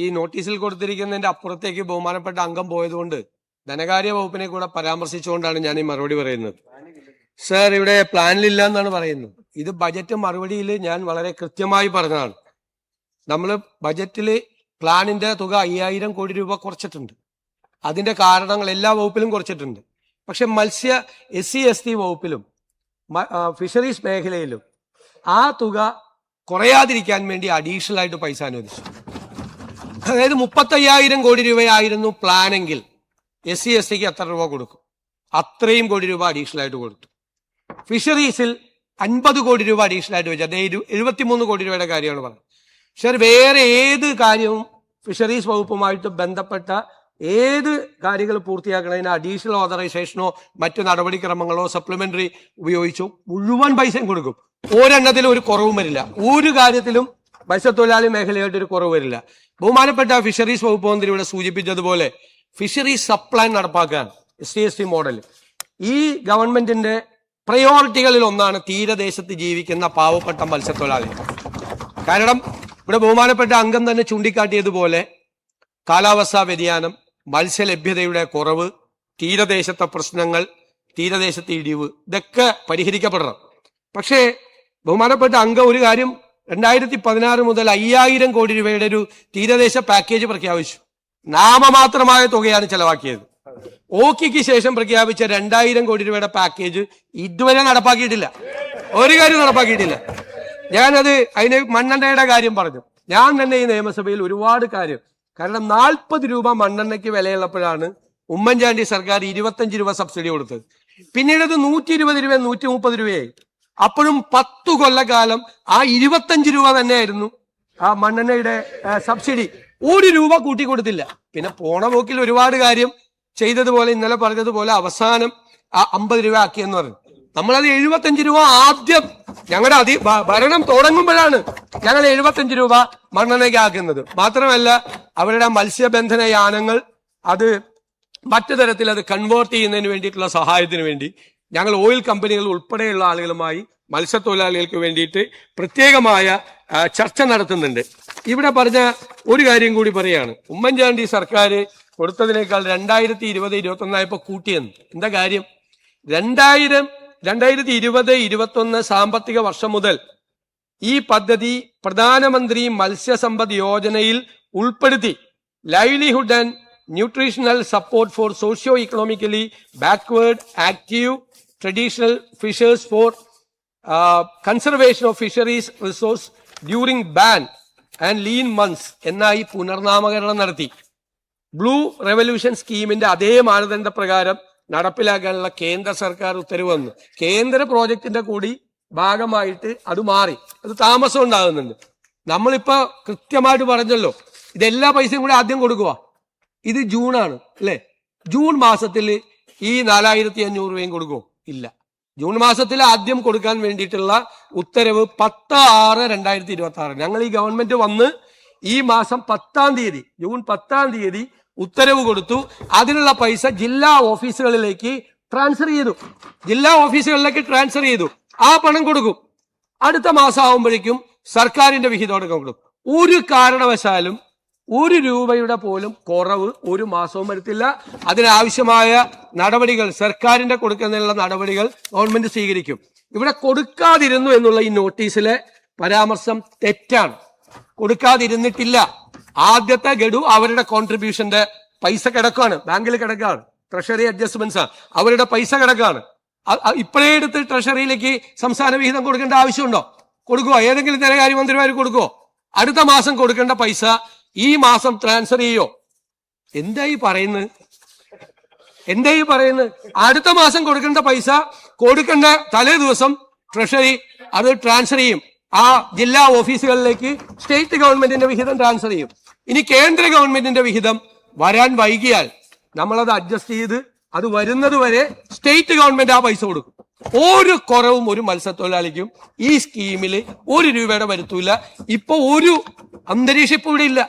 ഈ നോട്ടീസിൽ കൊടുത്തിരിക്കുന്നതിന്റെ അപ്പുറത്തേക്ക് ബഹുമാനപ്പെട്ട അംഗം പോയതുകൊണ്ട് ധനകാര്യ വകുപ്പിനെ കൂടെ പരാമർശിച്ചുകൊണ്ടാണ് ഞാൻ ഈ മറുപടി പറയുന്നത്. സർ, ഇവിടെ പ്ലാനിലില്ല എന്നാണ് പറയുന്നത്. ഇത് ബജറ്റ് മറുപടിയിൽ ഞാൻ വളരെ കൃത്യമായി പറഞ്ഞതാണ്. നമ്മൾ ബജറ്റിൽ പ്ലാനിന്റെ തുക 5000 കോടി രൂപ കുറച്ചിട്ടുണ്ട്. അതിന്റെ കാരണങ്ങൾ എല്ലാ വകുപ്പിലും കുറച്ചിട്ടുണ്ട്. പക്ഷെ മത്സ്യ SC/ST വകുപ്പിലും ഫിഷറീസ് മേഖലയിലും ആ തുക കുറയാതിരിക്കാൻ വേണ്ടി അഡീഷണൽ ആയിട്ട് പൈസ അനുവദിച്ചു. അതായത് 35,000 കോടി രൂപയായിരുന്നു പ്ലാനെങ്കിൽ SC/STക്ക് എത്ര രൂപ കൊടുക്കും? അത്രയും കോടി രൂപ അഡീഷണൽ ആയിട്ട് കൊടുത്തു. ഫിഷറീസിൽ 50 കോടി രൂപ അഡീഷണൽ ആയിട്ട് വെച്ചു. അദ്ദേഹം 73 കോടി രൂപയുടെ കാര്യമാണ് പറഞ്ഞത്. പക്ഷെ വേറെ ഏത് കാര്യവും ഫിഷറീസ് വകുപ്പുമായിട്ട് ബന്ധപ്പെട്ട ഏത് കാര്യങ്ങൾ പൂർത്തിയാക്കണതിന് അഡീഷണൽ ഓതറൈസേഷനോ മറ്റു നടപടിക്രമങ്ങളോ സപ്ലിമെന്ററി ഉപയോഗിച്ചോ മുഴുവൻ പൈസയും കൊടുക്കും. ഒരെണ്ണത്തിലും ഒരു കുറവും വരില്ല. ഒരു കാര്യത്തിലും മത്സ്യത്തൊഴിലാളി മേഖലയായിട്ട് ഒരു കുറവ് വരില്ല. ബഹുമാനപ്പെട്ട ഫിഷറീസ് വകുപ്പ് മന്ത്രി ഇവിടെ സൂചിപ്പിച്ചതുപോലെ ഫിഷറീസ് സപ്ലൈൻ നടപ്പാക്കാൻ SC/ST മോഡൽ ഈ ഗവൺമെന്റിന്റെ പ്രയോറിറ്റികളിൽ ഒന്നാണ് തീരദേശത്ത് ജീവിക്കുന്ന പാവപ്പെട്ട മത്സ്യത്തൊഴിലാളികൾ. കാരണം ഇവിടെ ബഹുമാനപ്പെട്ട അംഗം തന്നെ ചൂണ്ടിക്കാട്ടിയതുപോലെ കാലാവസ്ഥാ വ്യതിയാനം, മത്സ്യലഭ്യതയുടെ കുറവ്, തീരദേശത്തെ പ്രശ്നങ്ങൾ, തീരദേശത്തെ ഇടിവ്, ഇതൊക്കെ പരിഹരിക്കപ്പെടണം. പക്ഷേ ബഹുമാനപ്പെട്ട അംഗം ഒരു കാര്യം 2016 മുതൽ 5000 കോടി രൂപയുടെ ഒരു തീരദേശ പാക്കേജ് പ്രഖ്യാപിച്ചു. നാമമാത്രമായ തുകയാണ് ചെലവാക്കിയത്. ഓക്കിക്ക് ശേഷം പ്രഖ്യാപിച്ച 2000 കോടി രൂപയുടെ പാക്കേജ് ഇതുവരെ നടപ്പാക്കിയിട്ടില്ല. ഒരു കാര്യം നടപ്പാക്കിയിട്ടില്ല. ഞാനത് അതിന് മണ്ണെണ്ണയുടെ കാര്യം പറഞ്ഞു. ഞാൻ തന്നെ ഈ നിയമസഭയിൽ ഒരുപാട് കാര്യം, കാരണം 40 രൂപ മണ്ണെണ്ണയ്ക്ക് വിലയുള്ളപ്പോഴാണ് ഉമ്മൻചാണ്ടി സർക്കാർ 25 രൂപ സബ്സിഡി കൊടുത്തത്. പിന്നീട് അത് 120 രൂപ 130 രൂപയായി. അപ്പോഴും 10 കൊല്ലക്കാലം ആ 25 രൂപ തന്നെയായിരുന്നു ആ മണ്ണെണ്ണയുടെ സബ്സിഡി. 1 രൂപ കൂട്ടി കൊടുത്തില്ല. പിന്നെ പോണ പോക്കിൽ ഒരുപാട് കാര്യം ചെയ്തതുപോലെ ഇന്നലെ പറഞ്ഞതുപോലെ അവസാനം ആ 50 രൂപ ആക്കിയെന്ന് പറഞ്ഞു. നമ്മളത് 75 രൂപ ആദ്യം ഞങ്ങളുടെ ഭരണം തുടങ്ങുമ്പോഴാണ് ഞങ്ങൾ 75 രൂപ മണ്ണെണ്ണയ്ക്ക് ആക്കുന്നത്. മാത്രമല്ല അവരുടെ മത്സ്യബന്ധന യാനങ്ങൾ അത് മറ്റു തരത്തിൽ അത് കൺവേർട്ട് ചെയ്യുന്നതിന് വേണ്ടിയിട്ടുള്ള സഹായത്തിന് വേണ്ടി ഞങ്ങൾ ഓയിൽ കമ്പനികൾ ഉൾപ്പെടെയുള്ള ആളുകളുമായി മത്സ്യത്തൊഴിലാളികൾക്ക് വേണ്ടിയിട്ട് പ്രത്യേകമായ ചർച്ച നടത്തുന്നുണ്ട്. ഇവിടെ പറഞ്ഞ ഒരു കാര്യം കൂടി പറയാണ്, ഉമ്മൻചാണ്ടി സർക്കാർ കൊടുത്തതിനേക്കാൾ 2020-21 ആയപ്പോൾ കൂട്ടിയെന്ന്. എന്താ കാര്യം? 2020-21 സാമ്പത്തിക വർഷം മുതൽ ഈ പദ്ധതി പ്രധാനമന്ത്രി മത്സ്യസമ്പദ് യോജനയിൽ ഉൾപ്പെടുത്തി livelihood and nutritional support for socio economically backward active traditional fishers for conservation of fisheries resource during ban and lean months എന്നായി പുനർനാമകരണം നടത്തി. ബ്ലൂ റെവല്യൂഷൻ സ്കീമിന്റെ അതേ മാനദണ്ഡ പ്രകാരം നടപ്പിലാക്കാനുള്ള കേന്ദ്ര സർക്കാർ ഉത്തരവ് വന്നു. കേന്ദ്ര പ്രോജക്റ്റിന്റെ കൂടി ഭാഗമായിട്ട് അത് മാറി. അത് താമസം ഉണ്ടാകുന്നുണ്ട്. നമ്മളിപ്പോ കൃത്യമായിട്ട് പറഞ്ഞല്ലോ, ഇതെല്ലാ പൈസയും കൂടി ആദ്യം കൊടുക്കുക. ഇത് ജൂണാണ് അല്ലെ? ജൂൺ മാസത്തിൽ ഈ 4500 രൂപയും കൊടുക്കുമോ? ഇല്ല. ജൂൺ മാസത്തിൽ ആദ്യം കൊടുക്കാൻ വേണ്ടിയിട്ടുള്ള ഉത്തരവ് 10/6/2026. ഞങ്ങൾ ഈ ഗവൺമെന്റ് വന്ന് ഈ മാസം 10-ാം തീയതി, ജൂൺ 10-ാം തീയതി ഉത്തരവ് കൊടുത്തു. അതിനുള്ള പൈസ ജില്ലാ ഓഫീസുകളിലേക്ക് ട്രാൻസ്ഫർ ചെയ്തു. ജില്ലാ ഓഫീസുകളിലേക്ക് ട്രാൻസ്ഫർ ചെയ്തു. ആ പണം കൊടുക്കും. അടുത്ത മാസം ആവുമ്പോഴേക്കും സർക്കാരിന്റെ വിഹിതം കൊടുക്കും. ഒരു കാരണവശാലും 1 രൂപയുടെ പോലും കുറവ് ഒരു മാസവും വരുത്തില്ല. അതിനാവശ്യമായ നടപടികൾ സർക്കാരിന്റെ കൊടുക്കുന്നതിനുള്ള നടപടികൾ ഗവൺമെന്റ് സ്വീകരിക്കും. ഇവിടെ കൊടുക്കാതിരുന്നു എന്നുള്ള ഈ നോട്ടീസിലെ പരാമർശം തെറ്റാണ്. കൊടുക്കാതിരുന്നിട്ടില്ല. ആദ്യത്തെ ഗഡു അവരുടെ കോൺട്രിബ്യൂഷന്റെ പൈസ കിടക്കാണ്, ബാങ്കിൽ കിടക്കാണ്, ട്രഷറി അഡ്ജസ്റ്റ്മെന്റ്സ് ആണ്, അവരുടെ പൈസ കിടക്കാണ്. ഇപ്പോഴേ എടുത്ത് ട്രഷറിയിലേക്ക് സംസ്ഥാന വിഹിതം കൊടുക്കേണ്ട ആവശ്യമുണ്ടോ? കൊടുക്കുവോ? ഏതെങ്കിലും ധനകാര്യമന്ത്രിമാർ കൊടുക്കുവോ? അടുത്ത മാസം കൊടുക്കേണ്ട പൈസ ഈ മാസം ട്രാൻസ്ഫർ ചെയ്യോ? എന്തായി പറയുന്നത്? അടുത്ത മാസം കൊടുക്കേണ്ട പൈസ കൊടുക്കേണ്ട തലേ ദിവസം ട്രഷറി അത് ട്രാൻസ്ഫർ ചെയ്യും. ആ ജില്ലാ ഓഫീസുകളിലേക്ക് സ്റ്റേറ്റ് ഗവൺമെന്റിന്റെ വിഹിതം ട്രാൻസ്ഫർ ചെയ്യും. ഇനി കേന്ദ്ര ഗവൺമെന്റിന്റെ വിഹിതം വരാൻ വൈകിയാൽ നമ്മളത് അഡ്ജസ്റ്റ് ചെയ്ത് അത് വരുന്നത് വരെ സ്റ്റേറ്റ് ഗവൺമെന്റ് ആ പൈസ കൊടുക്കും. ഒരു കുറവും ഒരു മത്സ്യത്തൊഴിലാളിക്കും ഈ സ്കീമിൽ 1 രൂപയുടെ വരുത്തൂല. ഇപ്പൊ ഒരു അന്തരീക്ഷം ഇപ്പൊ ഇവിടെ ഇല്ല.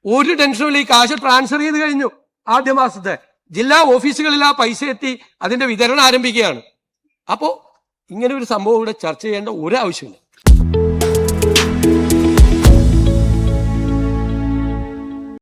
ഒരു ടെൻഷനും ഈ കാശ് ട്രാൻസ്ഫർ ചെയ്ത് കഴിഞ്ഞു. ആദ്യ മാസത്തെ ജില്ലാ ഓഫീസുകളിൽ ആ പൈസ എത്തി അതിന്റെ വിതരണം ആരംഭിക്കുകയാണ്. അപ്പോ ഇങ്ങനെ ഒരു സംഭവം ഇവിടെ ചർച്ച ചെയ്യേണ്ട ഒരാവശ്യമില്ല.